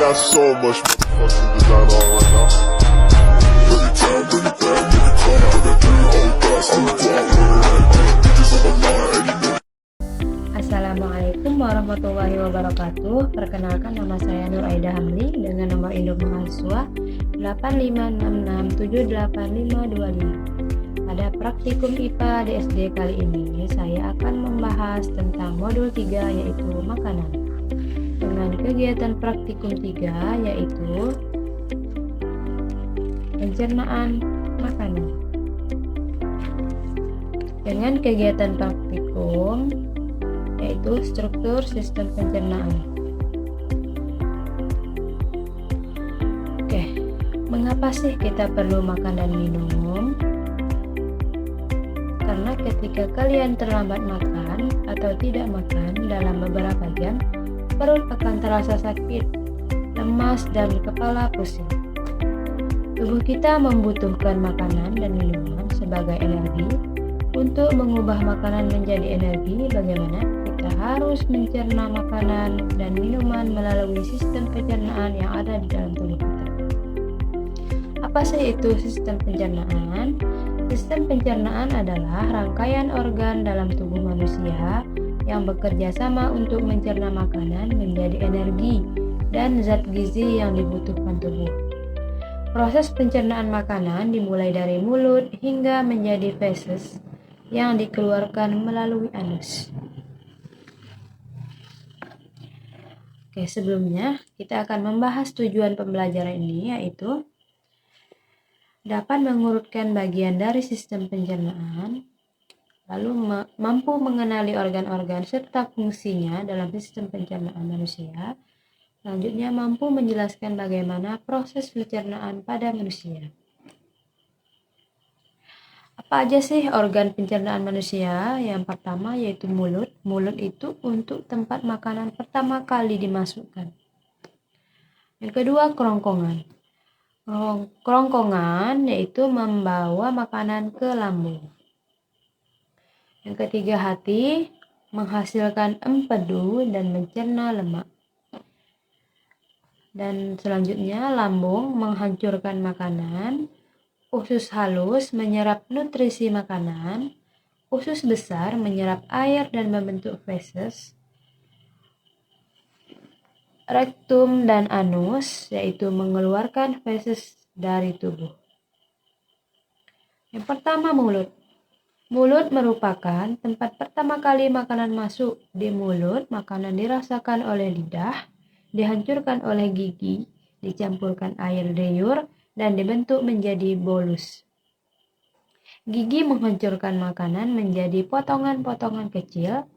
got so much fucking design on right now. Bring it down, bring it down, make it come out. I got 3 old thoughts, I'm the guap, bitches on my line, and you know. Assalamualaikum warahmatullahi wabarakatuh. Perkenalkan, nama saya Nur Aida Hamli dengan nomor induk mahasiswa 856678525. Pada praktikum IPA di SD kali ini, saya akan membahas tentang modul 3 yaitu makanan. Dengan kegiatan praktikum 3 yaitu pencernaan makanan. Dengan kegiatan praktikum yaitu struktur sistem pencernaan. Mengapa sih kita perlu makan dan minum? Karena ketika kalian terlambat makan atau tidak makan dalam beberapa jam, perut akan terasa sakit, lemas, dan kepala pusing. Tubuh kita membutuhkan makanan dan minuman sebagai energi. Untuk mengubah makanan menjadi energi, bagaimana? Kita harus mencerna makanan dan minuman melalui sistem pencernaan yang ada di dalam tubuh kita. Apa sih itu sistem pencernaan? Sistem pencernaan adalah rangkaian organ dalam tubuh manusia yang bekerja sama untuk mencerna makanan menjadi energi dan zat gizi yang dibutuhkan tubuh. Proses pencernaan makanan dimulai dari mulut hingga menjadi feses yang dikeluarkan melalui anus. Sebelumnya kita akan membahas tujuan pembelajaran ini, yaitu dapat mengurutkan bagian dari sistem pencernaan, lalu mampu mengenali organ-organ serta fungsinya dalam sistem pencernaan manusia. Selanjutnya mampu menjelaskan bagaimana proses pencernaan pada manusia. Apa aja sih organ pencernaan manusia? Yang pertama yaitu mulut. Mulut itu untuk tempat makanan pertama kali dimasukkan. Yang kedua, kerongkongan. Kerongkongan yaitu membawa makanan ke lambung. Yang ketiga, hati, menghasilkan empedu dan mencerna lemak. Dan selanjutnya, lambung menghancurkan makanan. Usus halus menyerap nutrisi makanan. Usus besar menyerap air dan membentuk feses. Rektum dan anus yaitu mengeluarkan feses dari tubuh. Yang pertama, mulut. Mulut merupakan tempat pertama kali makanan masuk. Di mulut, makanan dirasakan oleh lidah, dihancurkan oleh gigi, dicampurkan air liur, dan dibentuk menjadi bolus. Gigi menghancurkan makanan menjadi potongan-potongan kecil,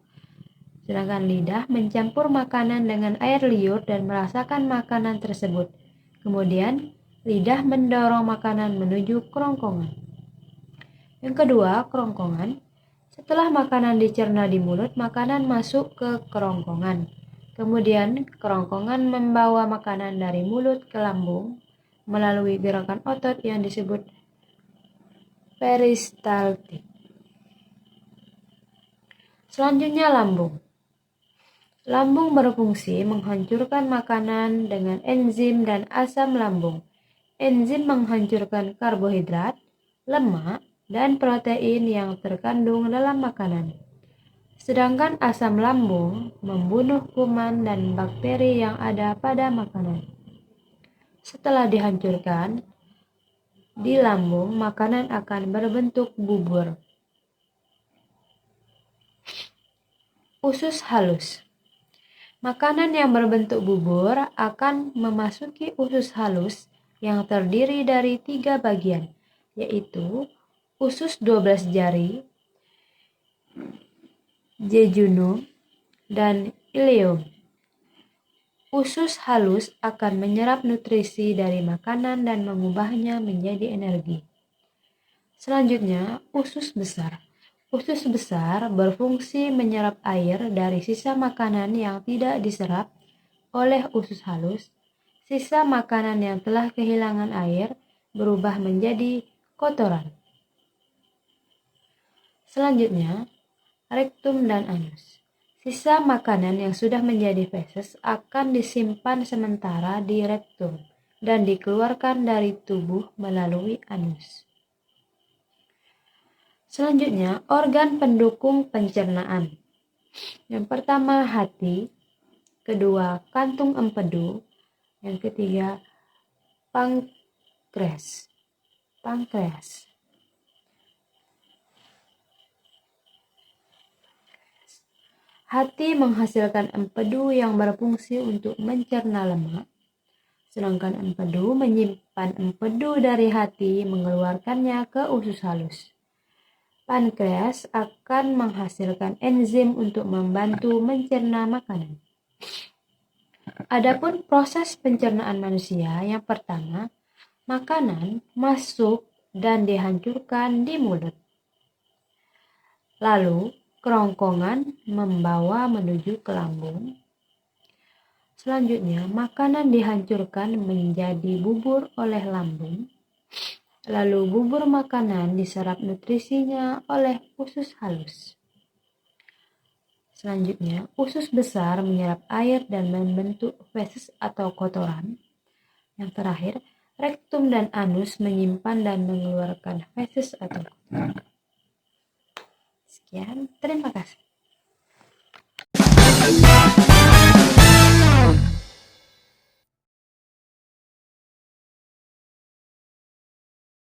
sedangkan lidah mencampur makanan dengan air liur dan merasakan makanan tersebut. Kemudian, lidah mendorong makanan menuju kerongkongan. Yang kedua, kerongkongan. Setelah makanan dicerna di mulut, makanan masuk ke kerongkongan. Kemudian, kerongkongan membawa makanan dari mulut ke lambung melalui gerakan otot yang disebut peristaltik. Selanjutnya, lambung. Lambung berfungsi menghancurkan makanan dengan enzim dan asam lambung. Enzim menghancurkan karbohidrat, lemak, dan protein yang terkandung dalam makanan. Sedangkan asam lambung membunuh kuman dan bakteri yang ada pada makanan. Setelah dihancurkan di lambung, makanan akan berbentuk bubur. Usus halus. Makanan yang berbentuk bubur akan memasuki usus halus yang terdiri dari 3 bagian, yaitu usus 12 jari, jejunum, dan ileum. Usus halus akan menyerap nutrisi dari makanan dan mengubahnya menjadi energi. Selanjutnya, usus besar. Usus besar berfungsi menyerap air dari sisa makanan yang tidak diserap oleh usus halus. Sisa makanan yang telah kehilangan air berubah menjadi kotoran. Selanjutnya, rektum dan anus. Sisa makanan yang sudah menjadi feses akan disimpan sementara di rektum dan dikeluarkan dari tubuh melalui anus. Selanjutnya, organ pendukung pencernaan. Yang pertama, hati. Kedua, kantung empedu. Yang ketiga, pankreas. Hati menghasilkan empedu yang berfungsi untuk mencerna lemak, sedangkan empedu menyimpan empedu dari hati mengeluarkannya ke usus halus. Pankreas akan menghasilkan enzim untuk membantu mencerna makanan. Adapun proses pencernaan manusia, yang pertama, makanan masuk dan dihancurkan di mulut. Lalu, kerongkongan membawa menuju ke lambung. Selanjutnya, makanan dihancurkan menjadi bubur oleh lambung. Lalu bubur makanan diserap nutrisinya oleh usus halus. Selanjutnya, usus besar menyerap air dan membentuk feses atau kotoran. Yang terakhir, rektum dan anus menyimpan dan mengeluarkan feses atau kotoran. Sekian, terima kasih.